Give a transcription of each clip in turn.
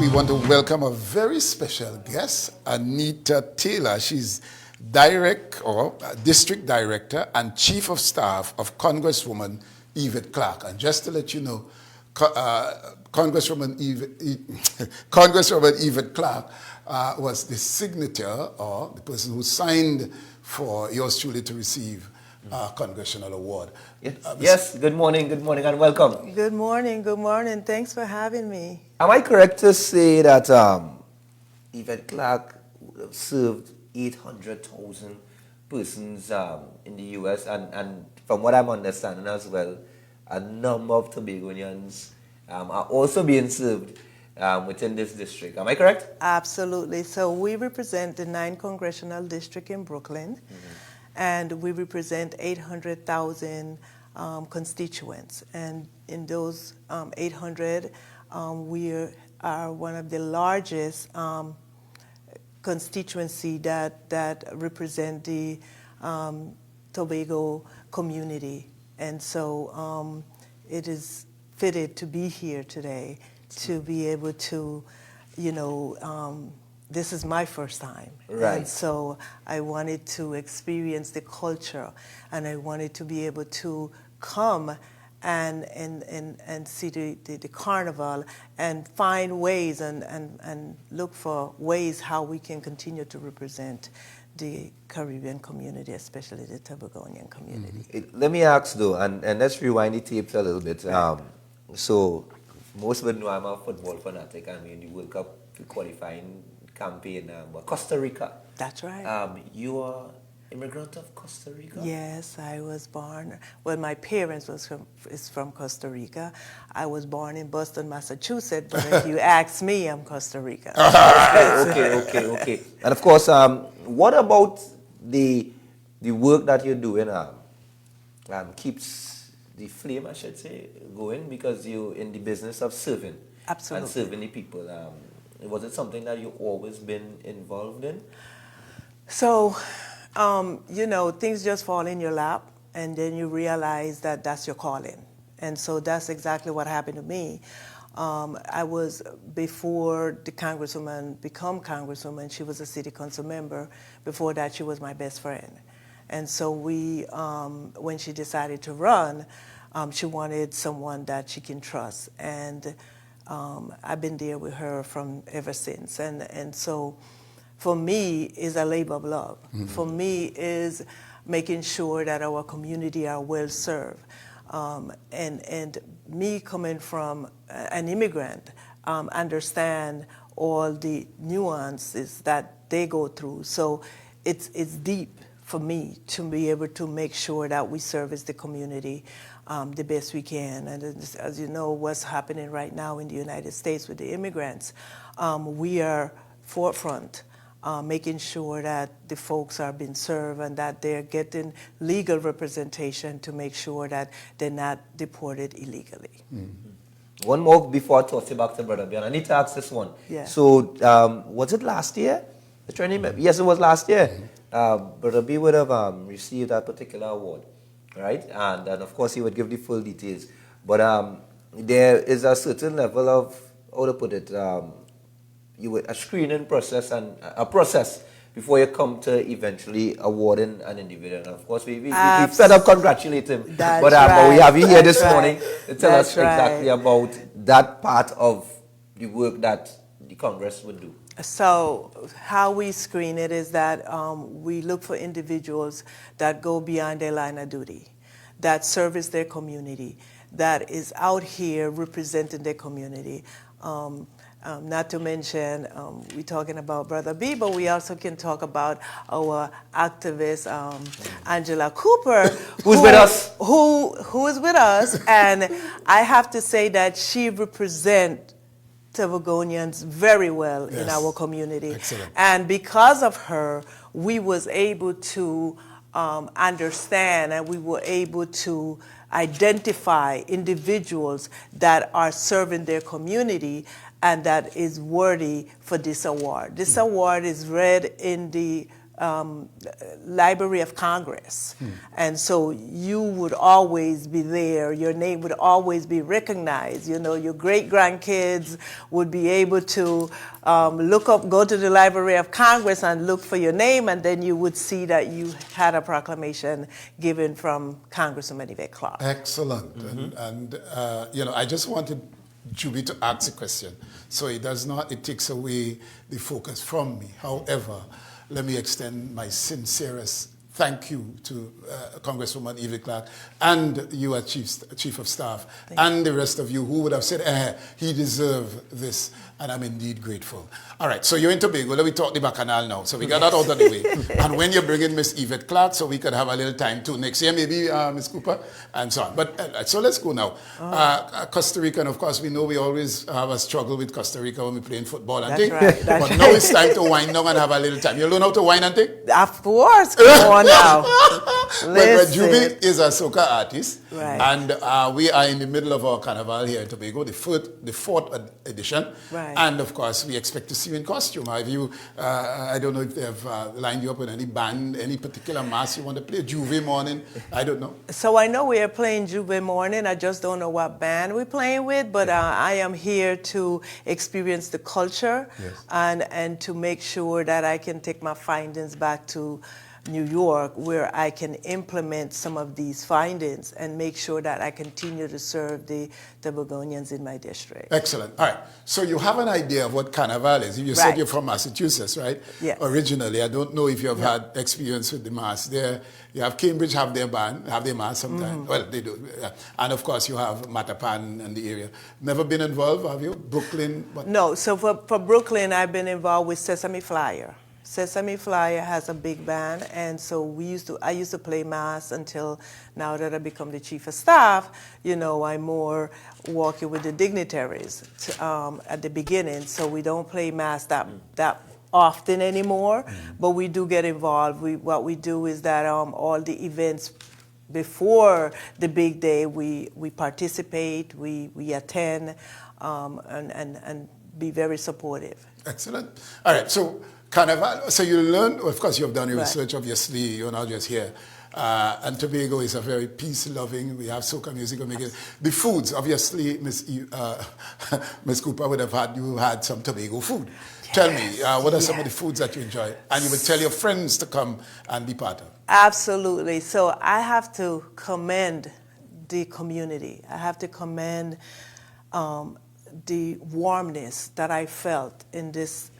we want to welcome a very special guest, Anita Taylor. She's District Director and Chief of Staff of Congresswoman Yvette Clarke. And just to let you know, Congresswoman Yvette Clarke was the signature, or the person who signed for yours truly to receive congressional award. Yes, good morning, and welcome. Good morning. Thanks for having me. Am I correct to say that Yvette Clarke served 800,000 persons in the U.S. and from what I'm understanding as well, a number of Tobagonians are also being served within this district. Am I correct? Absolutely. So we represent the 9th Congressional District in Brooklyn, and we represent 800,000 constituents. And in those 800, we are one of the largest constituency that represent the Tobago community. And so it is fitted to be here today to be able to, this is my first time. Right. And so I wanted to experience the culture, and I wanted to be able to come and see the carnival and find ways and look for ways how we can continue to represent the Caribbean community, especially the Tobagonian community. Let me ask though, and let's rewind the tapes a little bit. So most would know I'm a football fanatic. I mean, the World Cup qualifying campaign, Costa Rica. That's right. You are immigrant of Costa Rica? Yes, I was born. Well, my parents is from Costa Rica. I was born in Boston, Massachusetts. But if you ask me, I'm Costa Rica. Okay. And of course, what about the work that you're doing keeps the flame, I should say, going, because you're in the business of serving. Absolutely. And serving the people. Was it something that you've always been involved in? So, things just fall in your lap, and then you realize that that's your calling. And so that's exactly what happened to me. I was, before the Congresswoman become Congresswoman, she was a city council member. Before that, she was my best friend. And so when she decided to run, she wanted someone that she can trust. And I've been there with her from ever since. And so for me is a labor of love. For me is making sure that our community are well served. And me coming from an immigrant, understand all the nuances that they go through. So it's deep for me to be able to make sure that we service the community the best we can. And as you know, what's happening right now in the United States with the immigrants, we are forefront, making sure that the folks are being served and that they're getting legal representation to make sure that they're not deported illegally. One more before I toss it back to Brother Bian. I need to ask this one. Yeah. So, was it last year? Yes, it was last year. Brother B would have received that particular award, right? And of course, he would give the full details. But there is a certain level of, how to put it, a screening process and a process before you come to eventually awarding an individual. And of course, we fed up congratulate him. But we have you here this morning to tell us right. exactly about that part of the work that the Congress would do. So how we screen it is that we look for individuals that go beyond their line of duty, that service their community, that is out here representing their community. Not to mention, we're talking about Brother B, but we also can talk about our activist, Angela Cooper. Who's with us? Who is with us. And I have to say that she represents Tobagonians very well in our community. Excellent. And because of her, we was able to understand, and we were able to identify individuals that are serving their community and that is worthy for this award. This award is read in the Library of Congress. And so you would always be there. Your name would always be recognized. You know, your great-grandkids would be able to go to the Library of Congress and look for your name, and then you would see that you had a proclamation given from Congresswoman Yvette Clarke. Excellent. And you know, I just wanted Juby to ask a question, so it takes away the focus from me. However, let me extend my sincerest thank you to Congresswoman Yvette Clarke and you as Chief of Staff and the rest of you who would have said, he deserves this, and I'm indeed grateful. All right, so you're in Tobago. Let me talk the Bacchanal now. So we got that out of the way. And when you're bringing Miss Yvette Clarke, so we could have a little time too next year, maybe Miss Cooper, and so on. But so let's go now. Costa Rica, and of course, we know we always have a struggle with Costa Rica when we play in football and things. Right, but now it's time to wind down and have a little time. You learn how to wind and things? Of course, come on now. But Juby is a soca artist, right. And we are in the middle of our carnival here in Tobago, the fourth edition, right. And of course we expect to see you in costume. Have you? I don't know if they've lined you up with any band, any particular mass you want to play. Juby morning, I don't know. So I know we are playing Juby morning. I just don't know what band we're playing with, but I am here to experience the culture, yes. and to make sure that I can take my findings back to New York, where I can implement some of these findings and make sure that I continue to serve the Tobagonians in my district. Excellent. All right. So you have an idea of what Carnival is. You said you're from Massachusetts, right? Yes. Originally. I don't know if you have had experience with the mass there. You have Cambridge have their mass sometimes. Well, they do. Yeah. And of course you have Mattapan and the area. Never been involved, have you? Brooklyn? What? No. So for Brooklyn, I've been involved with Sesame Flyer. Sesame Flyer has a big band, and so I used to play mass until now that I become the Chief of Staff. You know, I'm more working with the dignitaries at the beginning, so we don't play mass that often anymore, but we do get involved. What we do is that all the events before the big day, we participate, we attend, and be very supportive. Excellent. All right, so Carnival, so you learn, of course you have done your research, obviously, you're not just here. And Tobago is a very peace-loving, we have soca music. The foods, obviously, Miss Cooper would have had some Tobago food. Yes. Tell me, what are some of the foods that you enjoy? And you would tell your friends to come and be part of. Absolutely. So I have to commend the community. I have to commend the warmness that I felt in this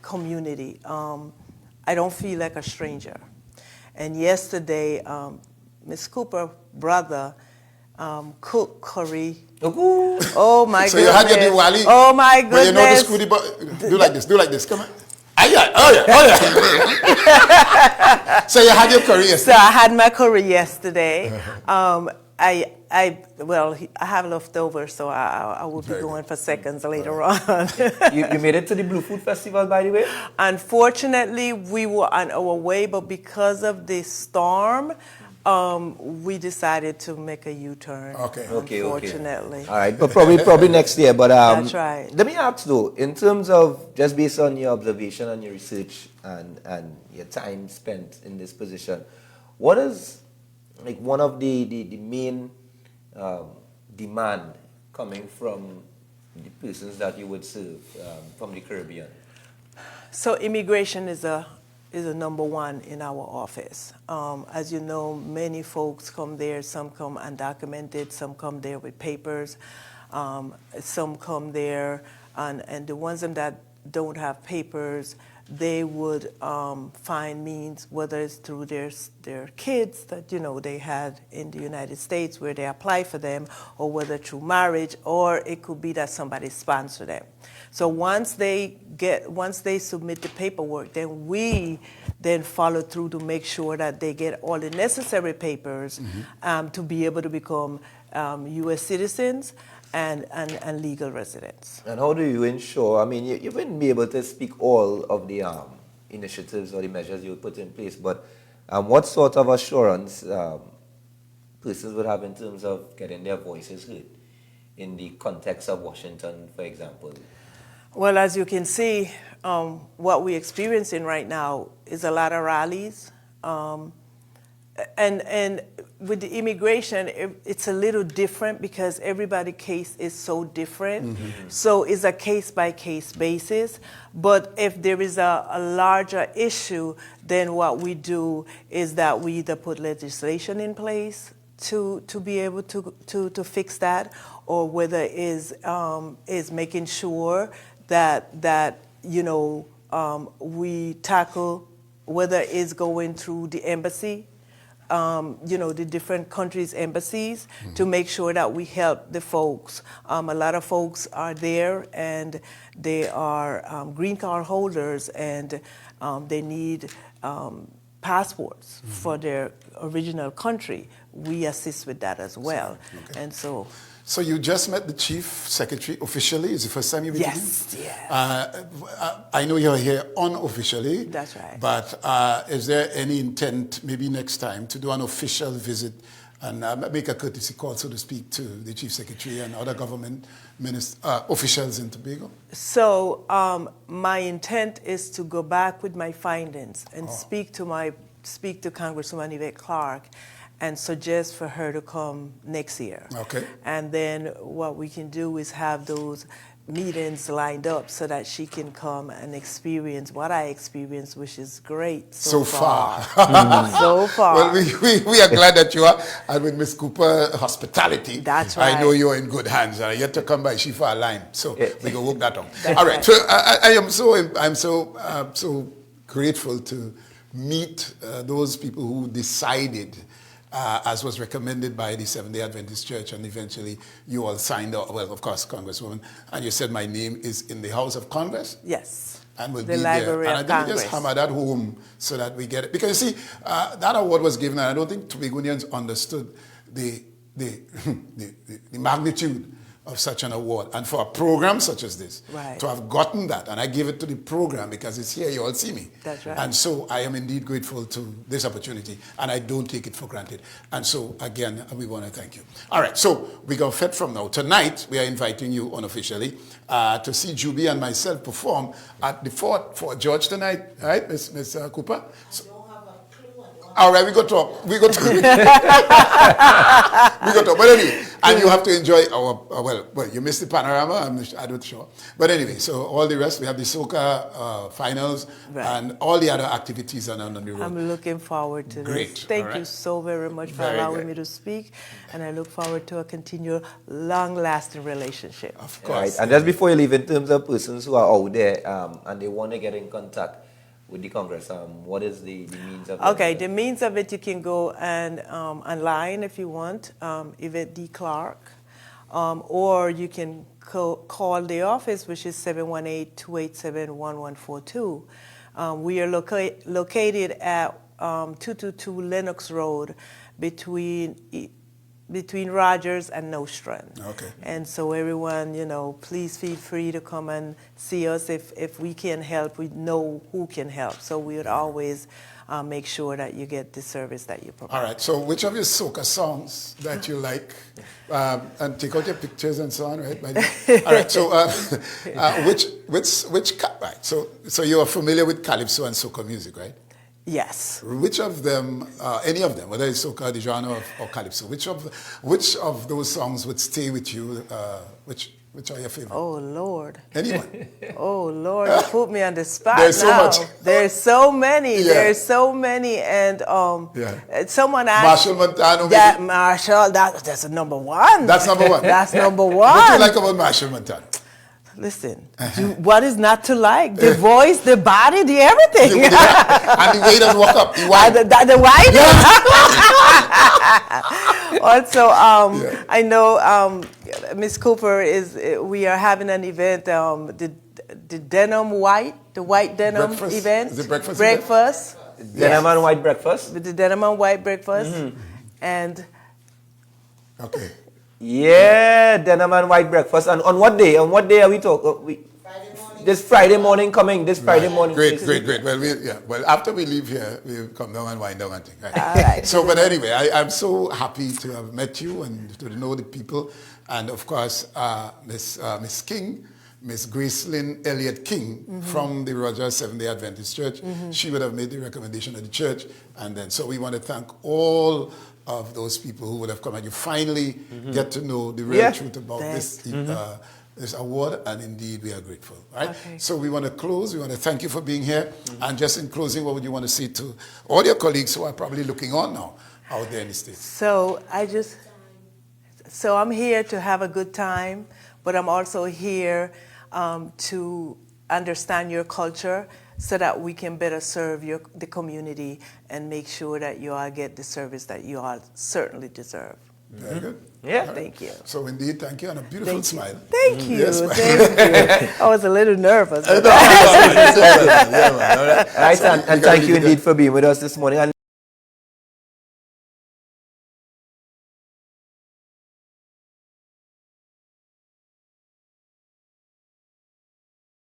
community. I don't feel like a stranger. And yesterday, Miss Cooper's brother cooked curry. Oh my goodness! So you had your Diwali. Oh my goodness! But you know the scooty, do like this. Come on. Oh yeah. So you had your curry yesterday. So I had my curry yesterday. I have leftovers, so I will be going for seconds later on. You made it to the Blue Food Festival, by the way? Unfortunately, we were on our way, but because of the storm, we decided to make a U-turn. Okay. Unfortunately. All right, but probably next year. But that's right. Let me ask though, in terms of just based on your observation and your research and your time spent in this position, what is like one of the main demand coming from the persons that you would serve from the Caribbean? So immigration is a number one in our office. As you know, many folks come there. Some come undocumented. Some come there with papers. Some come there, and the ones that don't have papers, they would find means, whether it's through their kids that they had in the United States where they apply for them, or whether through marriage, or it could be that somebody sponsored them. So once they submit the paperwork, then we follow through to make sure that they get all the necessary papers to be able to become U.S. citizens and legal residents. And how do you ensure, I mean, you wouldn't be able to speak all of the initiatives or the measures you would put in place, but what sort of assurance persons would have in terms of getting their voices heard in the context of Washington, for example? Well, as you can see, what we're experiencing right now is a lot of rallies. And with the immigration, it's a little different because everybody's case is so different. So it's a case-by-case basis. But if there is a larger issue, then what we do is that we either put legislation in place to be able to fix that, or whether is making sure that we tackle whether it's going through the embassy, the different countries' embassies, to make sure that we help the folks. A lot of folks are there and they are green card holders, and they need passports for their original country. We assist with that as well. Okay. And so you just met the Chief Secretary officially? Is it the first time you meet him? Yes. I know you're here unofficially. That's right. But is there any intent, maybe next time, to do an official visit and make a courtesy call, so to speak, to the Chief Secretary and other government officials in Tobago? So my intent is to go back with my findings and speak to Congresswoman Yvette Clarke and suggest for her to come next year. Okay. And then what we can do is have those meetings lined up so that she can come and experience what I experienced, which is great so far. So far. Well, we are glad that you are. And with Ms. Cooper hospitality, that's right. I know you're in good hands. And I yet to come by she for a line, so we can work that on. All right. Right. So I'm so grateful to meet those people who decided, as was recommended by the Seventh-day Adventist Church, and eventually you all signed up. Well, of course, Congresswoman, and you said my name is in the House of Congress. Yes. And we'll the be Library there. of And I think Congress. we just hammer that home so that we get it. Because you see, that award was given, and I don't think Tobagonians understood the magnitude of such an award. And for a program such as this, right, to have gotten that, and I give it to the program because it's here, you all see me. That's right. And so I am indeed grateful to this opportunity, and I don't take it for granted. And so, again, we want to thank you. All right, so we go fed from now. Tonight, we are inviting you unofficially to see Juby and myself perform at the Fort George tonight, right, Ms. Cooper? So, all right, we go talk. We go talk. We go talk. But anyway, and you have to enjoy our, well, you missed the panorama, I'm not sure. But anyway, so all the rest, we have the soca finals, right, and all the other activities are on the road. I'm looking forward to Great. this. Thank you so very much for allowing me to speak, and I look forward to a continual, long-lasting relationship. Of course. Right. And just before you leave, in terms of persons who are out there and they want to get in contact with the Congress, what is the means of it? Okay, the means of it, you can go and online if you want, Yvette D. Clarke, or you can call the office, which is 718-287-1142. We are located at 222 Lennox Road between Rogers and Nostrand. Okay. And so everyone, please feel free to come and see us. If we can help, we know who can help. So we would always make sure that you get the service that you provide. All right, so which of your soca songs that you like, and take out your pictures and so on, right? All right, so right, so you are familiar with calypso and soca music, right? Yes. Which of them, any of them, whether it's soca, the genre, or calypso, which of those songs would stay with you? Which are your favorite? Oh, Lord. Anyone? Oh, Lord, you put me on the spot. There's so much. There's so many. Yeah. There's so many. And someone asked. Marshall Montano. That Marshall, that's a number one. That's number one. That's number one. What do you like about Marshall Montano? Listen, what is not to like? The voice, the body, the everything. And the way doesn't walk up. The wine. The wine? Also, I know Miss Cooper we are having an event, the denim white, the white denim breakfast. event. Is it breakfast? Breakfast. Denim and white breakfast? With the denim and white breakfast. Mm-hmm. And. Okay. Yeah, denim and white breakfast. And on what day? On what day are we talking? Friday morning. This Friday morning coming. This Friday morning. Great. Well, after we leave here, we'll come down and wind down and things. Right? All right. So, but anyway, I'm so happy to have met you and to know the people, and of course, Miss King, Miss Gracelyn Elliott King from the Rogers Seventh-day Adventist Church. She would have made the recommendation of the church. And then, so we want to thank all of those people who would have come, and you finally get to know the real truth about this award, and indeed we are grateful. Right? Okay. So we want to close. We want to thank you for being here. And just in closing, what would you want to say to all your colleagues who are probably looking on now out there in the States? So I'm here to have a good time, but I'm also here to understand your culture so that we can better serve the community and make sure that you all get the service that you all certainly deserve. Very good. Yeah. All right. Thank you. So indeed, thank you, and a beautiful smile. Thank you. Yes, Thank you. I was a little nervous. Right, and thank you indeed for being with us this morning. And